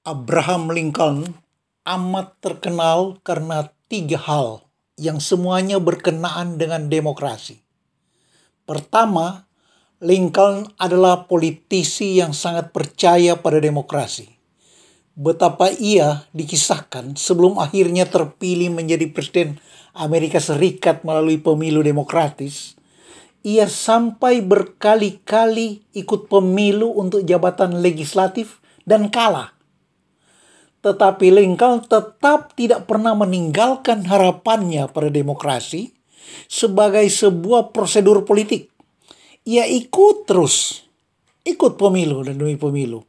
Abraham Lincoln amat terkenal karena 3 hal yang semuanya berkenaan dengan demokrasi. Pertama, Lincoln adalah politisi yang sangat percaya pada demokrasi. Betapa ia dikisahkan sebelum akhirnya terpilih menjadi Presiden Amerika Serikat melalui pemilu demokratis, ia sampai berkali-kali ikut pemilu untuk jabatan legislatif dan kalah. Tetapi Lincoln tetap tidak pernah meninggalkan harapannya pada demokrasi sebagai sebuah prosedur politik. Ia ikut pemilu dan demi pemilu.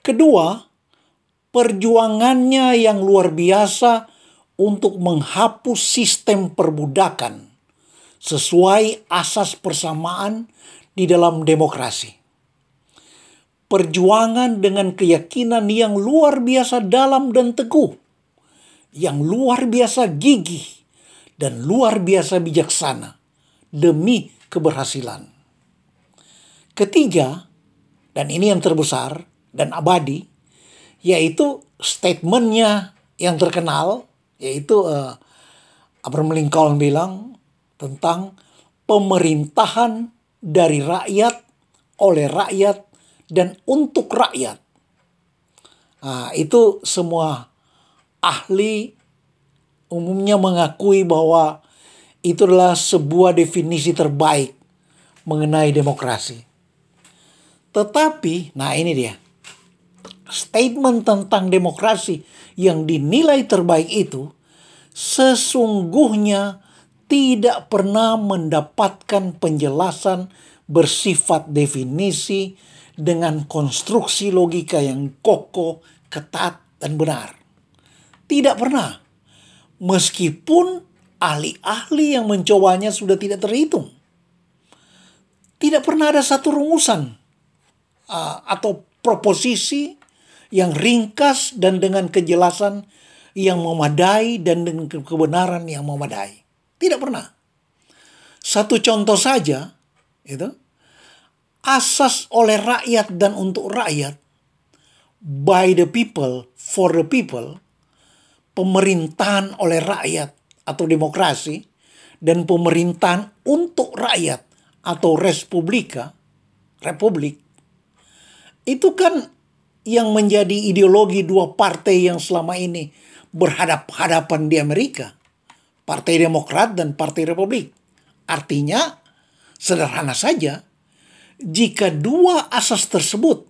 Kedua, perjuangannya yang luar biasa untuk menghapus sistem perbudakan sesuai asas persamaan di dalam demokrasi. Perjuangan dengan keyakinan yang luar biasa dalam dan teguh, yang luar biasa gigih, dan luar biasa bijaksana demi keberhasilan. Ketiga, dan ini yang terbesar dan abadi, yaitu statementnya yang terkenal, yaitu Abraham Lincoln bilang tentang pemerintahan dari rakyat, oleh rakyat, dan untuk rakyat. Nah, itu semua ahli umumnya mengakui bahwa itu adalah sebuah definisi terbaik mengenai demokrasi. Tetapi, nah ini dia, statement tentang demokrasi yang dinilai terbaik itu sesungguhnya tidak pernah mendapatkan penjelasan bersifat definisi dengan konstruksi logika yang kokoh, ketat, dan benar. Tidak pernah. Meskipun ahli-ahli yang mencobanya sudah tidak terhitung. Tidak pernah ada satu rumusan atau proposisi yang ringkas dan dengan kejelasan yang memadai dan dengan kebenaran yang memadai. Tidak pernah. Satu contoh saja, itu asas oleh rakyat dan untuk rakyat, by the people, for the people, pemerintahan oleh rakyat atau demokrasi, dan pemerintahan untuk rakyat atau republik, itu kan yang menjadi ideologi dua partai yang selama ini berhadap-hadapan di Amerika, Partai Demokrat dan Partai Republik. Artinya, sederhana saja, jika dua asas tersebut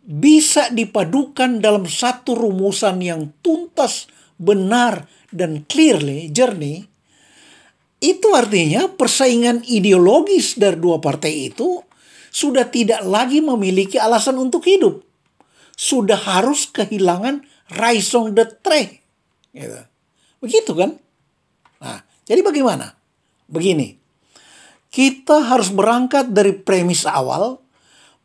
bisa dipadukan dalam satu rumusan yang tuntas, benar, dan jernih, itu artinya persaingan ideologis dari dua partai itu sudah tidak lagi memiliki alasan untuk hidup. Sudah harus kehilangan raison d'être. Gitu. Begitu kan? Nah, jadi bagaimana? Begini. Kita harus berangkat dari premis awal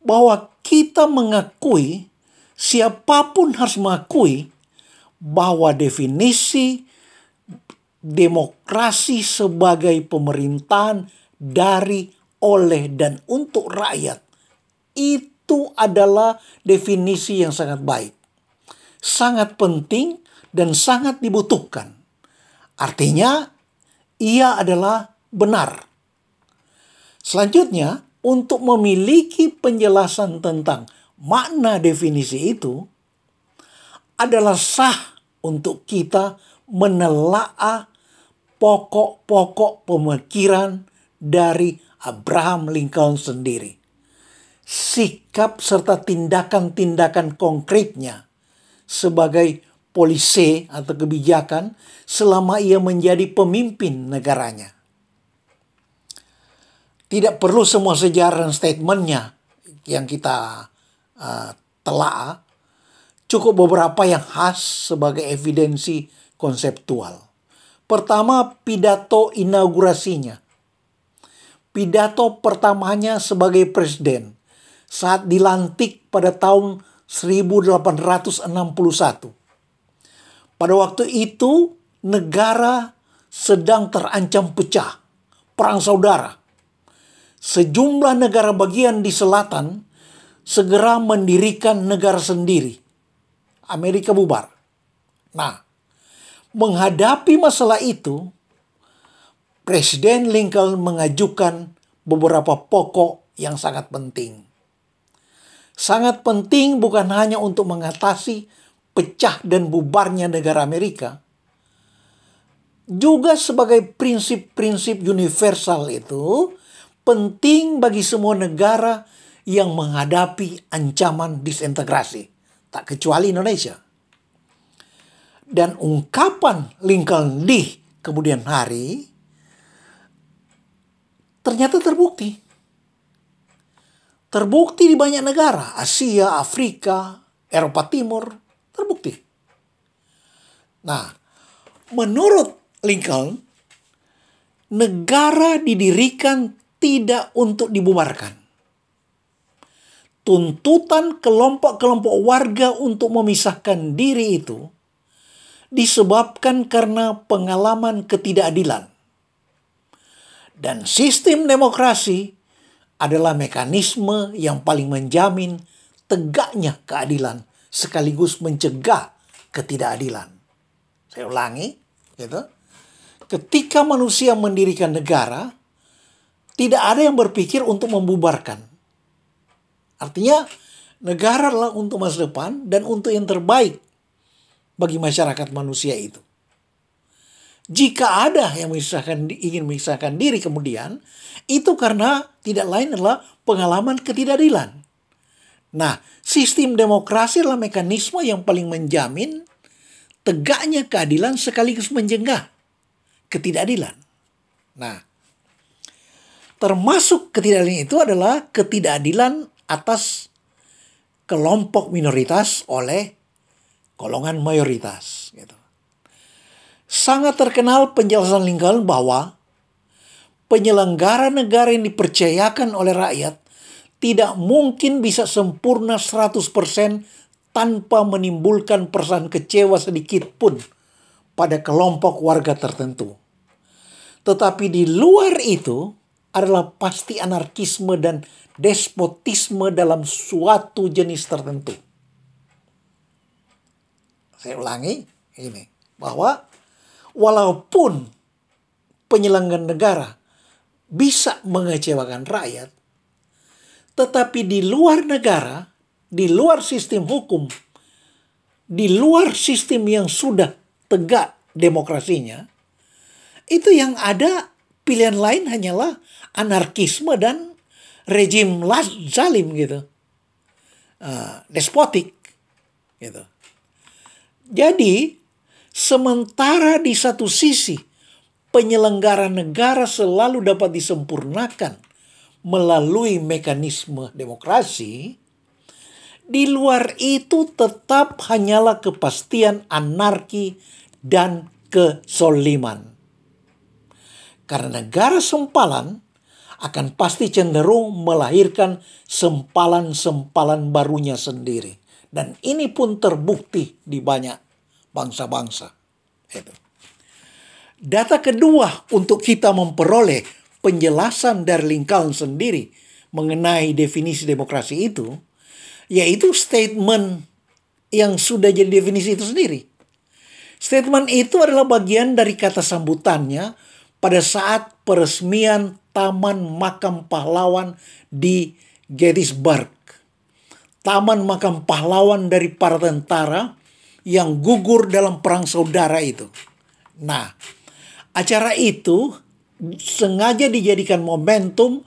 bahwa kita mengakui, siapapun harus mengakui bahwa definisi demokrasi sebagai pemerintahan dari, oleh, dan untuk rakyat itu adalah definisi yang sangat baik, sangat penting, dan sangat dibutuhkan. Artinya, ia adalah benar. Selanjutnya, untuk memiliki penjelasan tentang makna definisi itu, adalah sah untuk kita menelaah pokok-pokok pemikiran dari Abraham Lincoln sendiri. Sikap serta tindakan-tindakan konkretnya sebagai polisi atau kebijakan selama ia menjadi pemimpin negaranya. Tidak perlu semua sejarah dan statementnya yang kita telaah. Cukup beberapa yang khas sebagai evidensi konseptual. Pertama, pidato inaugurasinya. Pidato pertamanya sebagai presiden saat dilantik pada tahun 1861. Pada waktu itu, negara sedang terancam pecah, perang saudara. Sejumlah negara bagian di selatan segera mendirikan negara sendiri. Amerika bubar. Nah, menghadapi masalah itu, Presiden Lincoln mengajukan beberapa pokok yang sangat penting. Sangat penting bukan hanya untuk mengatasi pecah dan bubarnya negara Amerika, juga sebagai prinsip-prinsip universal itu penting bagi semua negara yang menghadapi ancaman disintegrasi, tak kecuali Indonesia. Dan ungkapan Lincoln di kemudian hari ternyata terbukti. Terbukti di banyak negara, Asia, Afrika, Eropa Timur, terbukti. Nah, menurut Lincoln, negara didirikan tidak untuk dibubarkan. Tuntutan kelompok-kelompok warga untuk memisahkan diri itu disebabkan karena pengalaman ketidakadilan. Dan sistem demokrasi adalah mekanisme yang paling menjamin tegaknya keadilan sekaligus mencegah ketidakadilan. Saya ulangi, gitu. Ketika manusia mendirikan negara, tidak ada yang berpikir untuk membubarkan. Artinya, negara adalah untuk masa depan dan untuk yang terbaik bagi masyarakat manusia itu. Jika ada yang ingin memisahkan diri kemudian, itu karena tidak lain adalah pengalaman ketidakadilan. Nah, sistem demokrasi adalah mekanisme yang paling menjamin tegaknya keadilan sekaligus mencegah ketidakadilan. Nah, termasuk ketidakadilan itu adalah ketidakadilan atas kelompok minoritas oleh golongan mayoritas. Gitu. Sangat terkenal penjelasan Lincoln bahwa penyelenggara negara yang dipercayakan oleh rakyat tidak mungkin bisa sempurna 100% tanpa menimbulkan perasaan kecewa sedikit pun pada kelompok warga tertentu. Tetapi di luar itu adalah pasti anarkisme dan despotisme dalam suatu jenis tertentu. Saya ulangi ini, bahwa walaupun penyelenggaraan negara bisa mengecewakan rakyat, tetapi di luar negara, di luar sistem hukum, di luar sistem yang sudah tegak demokrasinya, itu yang ada pilihan lain hanyalah anarkisme dan rejim zalim gitu, despotik gitu. Jadi sementara di satu sisi penyelenggara negara selalu dapat disempurnakan melalui mekanisme demokrasi, di luar itu tetap hanyalah kepastian anarki dan kesoliman. Karena negara sempalan akan pasti cenderung melahirkan sempalan-sempalan barunya sendiri. Dan ini pun terbukti di banyak bangsa-bangsa. Data kedua untuk kita memperoleh penjelasan dari Lincoln sendiri mengenai definisi demokrasi itu, yaitu statement yang sudah jadi definisi itu sendiri. Statement itu adalah bagian dari kata sambutannya pada saat peresmian Taman Makam Pahlawan di Gettysburg. Taman Makam Pahlawan dari para tentara yang gugur dalam perang saudara itu. Nah, acara itu sengaja dijadikan momentum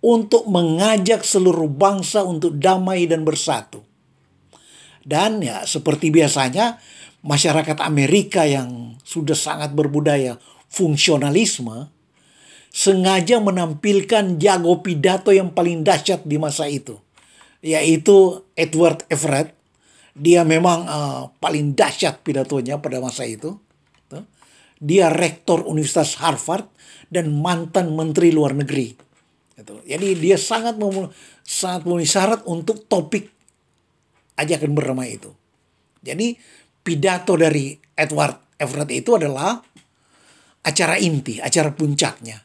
untuk mengajak seluruh bangsa untuk damai dan bersatu. Dan ya seperti biasanya, masyarakat Amerika yang sudah sangat berbudaya fungsionalisme sengaja menampilkan jago pidato yang paling dahsyat di masa itu, yaitu Edward Everett. Dia memang paling dahsyat pidatonya pada masa itu. Dia rektor Universitas Harvard dan mantan menteri luar negeri. Jadi dia sangat memenuhi syarat untuk topik ajakan berdamai itu. Jadi pidato dari Edward Everett itu adalah acara inti, acara puncaknya.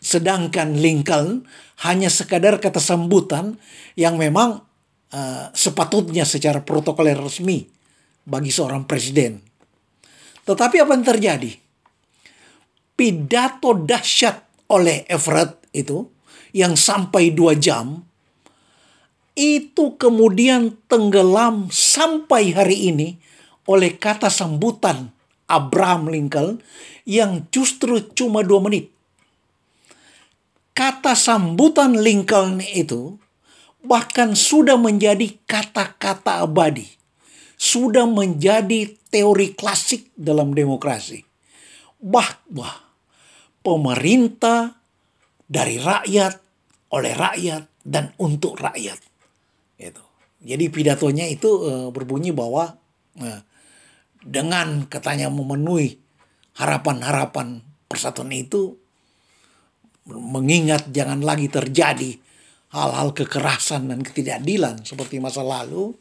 Sedangkan Lincoln hanya sekadar kata sambutan yang memang sepatutnya secara protokoler resmi bagi seorang presiden. Tetapi apa yang terjadi? Pidato dahsyat oleh Everett itu, yang sampai 2 jam, itu kemudian tenggelam sampai hari ini oleh kata sambutan Abraham Lincoln yang justru cuma 2 menit. Kata sambutan Lincoln itu bahkan sudah menjadi kata-kata abadi. Sudah menjadi teori klasik dalam demokrasi. Bahwa pemerintah dari rakyat, oleh rakyat, dan untuk rakyat. Gitu. Jadi pidatonya itu berbunyi bahwa dengan katanya memenuhi harapan-harapan persatuan itu, mengingat jangan lagi terjadi hal-hal kekerasan dan ketidakadilan seperti masa lalu,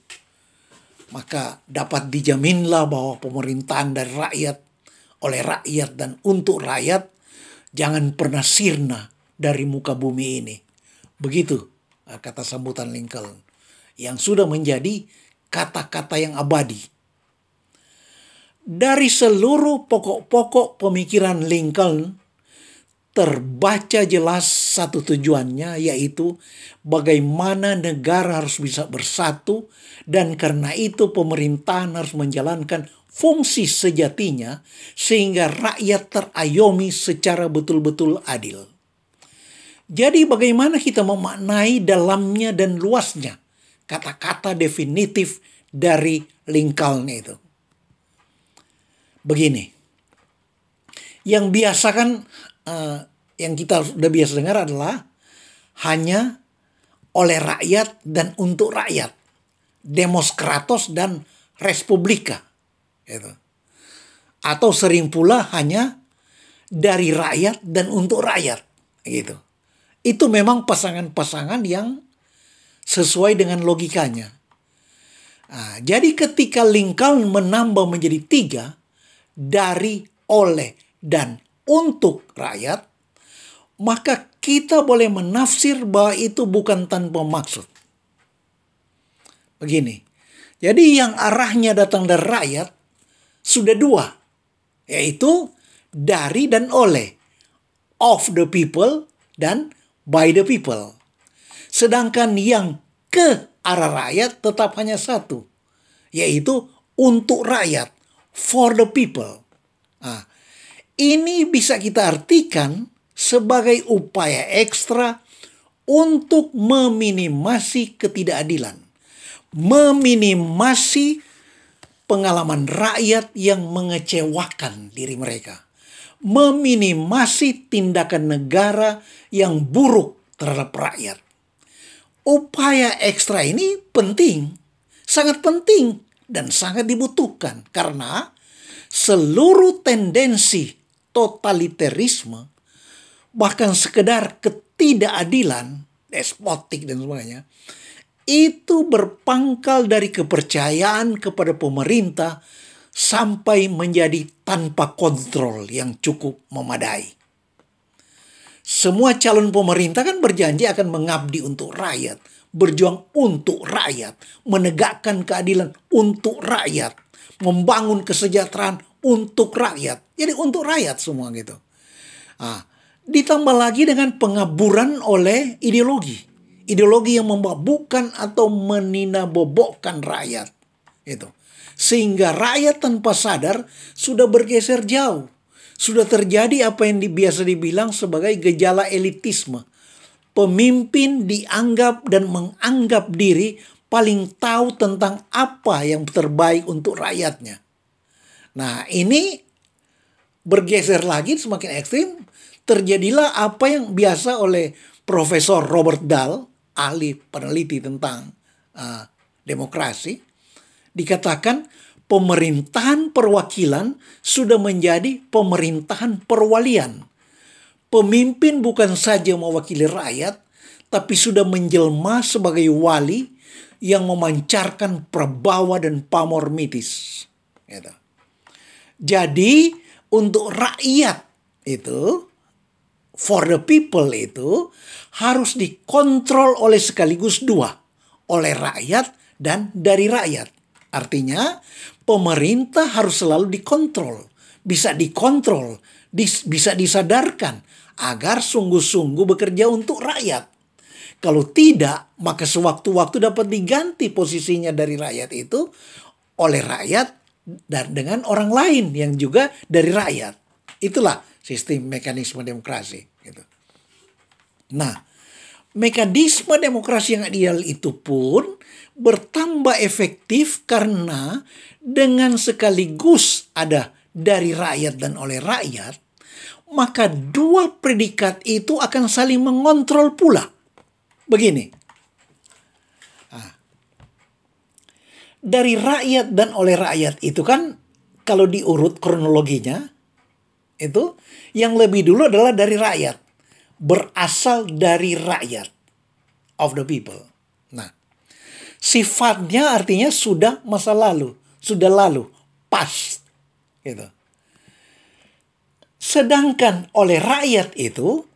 maka dapat dijaminlah bahwa pemerintahan dari rakyat, oleh rakyat, dan untuk rakyat jangan pernah sirna dari muka bumi ini. Begitu kata sambutan Lincoln yang sudah menjadi kata-kata yang abadi. Dari seluruh pokok-pokok pemikiran Lincoln terbaca jelas satu tujuannya, yaitu bagaimana negara harus bisa bersatu, dan karena itu pemerintahan harus menjalankan fungsi sejatinya sehingga rakyat terayomi secara betul-betul adil. Jadi bagaimana kita memaknai dalamnya dan luasnya kata-kata definitif dari Lincoln itu? Begini, yang biasa kan yang kita sudah biasa dengar adalah hanya oleh rakyat dan untuk rakyat, demos kratos dan res publica, gitu. Atau sering pula hanya dari rakyat dan untuk rakyat, gitu. Itu memang pasangan-pasangan yang sesuai dengan logikanya. Nah, jadi ketika Lincoln menambah menjadi 3, dari, oleh, dan untuk rakyat, maka kita boleh menafsir bahwa itu bukan tanpa maksud. Begini, jadi yang arahnya datang dari rakyat sudah 2, yaitu dari dan oleh, of the people dan by the people. Sedangkan yang ke arah rakyat tetap hanya 1, yaitu untuk rakyat, for the people. Nah, ini bisa kita artikan sebagai upaya ekstra untuk meminimasi ketidakadilan, meminimasi pengalaman rakyat yang mengecewakan diri mereka, meminimasi tindakan negara yang buruk terhadap rakyat. Upaya ekstra ini penting, sangat penting, dan sangat dibutuhkan karena seluruh tendensi totalitarisme, bahkan sekedar ketidakadilan, despotik dan sebagainya, itu berpangkal dari kepercayaan kepada pemerintah sampai menjadi tanpa kontrol yang cukup memadai. Semua calon pemerintah kan berjanji akan mengabdi untuk rakyat, berjuang untuk rakyat, menegakkan keadilan untuk rakyat, membangun kesejahteraan untuk rakyat. Jadi untuk rakyat semua gitu. Nah, ditambah lagi dengan pengaburan oleh ideologi. Ideologi yang memabukkan atau meninabobokkan rakyat. Gitu. Sehingga rakyat tanpa sadar sudah bergeser jauh. Sudah terjadi apa yang biasa dibilang sebagai gejala elitisme. Pemimpin dianggap dan menganggap diri paling tahu tentang apa yang terbaik untuk rakyatnya. Nah, ini bergeser lagi semakin ekstrim. Terjadilah apa yang biasa oleh Profesor Robert Dahl, ahli peneliti tentang demokrasi, dikatakan pemerintahan perwakilan sudah menjadi pemerintahan perwalian. Pemimpin bukan saja mewakili rakyat, tapi sudah menjelma sebagai wali yang memancarkan prabawa dan pamor mitis. Gitu. Jadi untuk rakyat itu, for the people itu, harus dikontrol oleh sekaligus 2. Oleh rakyat dan dari rakyat. Artinya pemerintah harus selalu dikontrol, bisa dikontrol, bisa disadarkan agar sungguh-sungguh bekerja untuk rakyat. Kalau tidak, maka sewaktu-waktu dapat diganti posisinya dari rakyat itu oleh rakyat dan dengan orang lain yang juga dari rakyat. Itulah sistem mekanisme demokrasi. Gitu. Nah, mekanisme demokrasi yang ideal itu pun bertambah efektif karena dengan sekaligus ada dari rakyat dan oleh rakyat, maka dua predikat itu akan saling mengontrol pula. Begini, dari rakyat dan oleh rakyat itu kan kalau diurut kronologinya, itu yang lebih dulu adalah dari rakyat. Berasal dari rakyat. Of the people. Nah, sifatnya artinya sudah masa lalu. Sudah lalu. Past. Gitu. Sedangkan oleh rakyat itu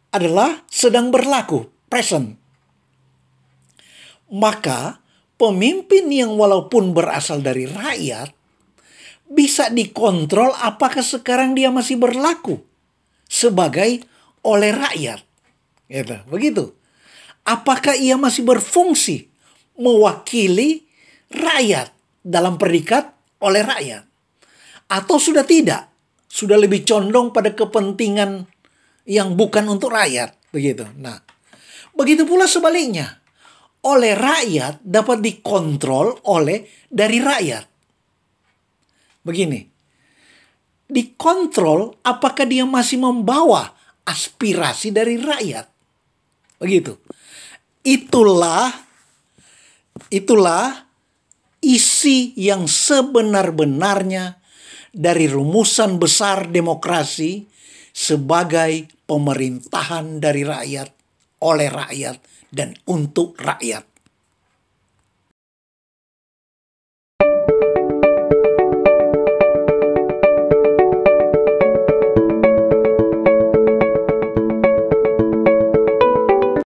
adalah sedang berlaku. Present. Maka pemimpin yang walaupun berasal dari rakyat bisa dikontrol apakah sekarang dia masih berlaku sebagai oleh rakyat. Gitu. Begitu. Apakah ia masih berfungsi mewakili rakyat dalam predikat oleh rakyat? Atau sudah tidak? Sudah lebih condong pada kepentingan yang bukan untuk rakyat. Begitu. Nah, begitu pula sebaliknya. Oleh rakyat dapat dikontrol oleh dari rakyat. Begini, dikontrol apakah dia masih membawa aspirasi dari rakyat. Begitu. Itulah isi yang sebenar-benarnya dari rumusan besar demokrasi sebagai pemerintahan dari rakyat, oleh rakyat, dan untuk rakyat.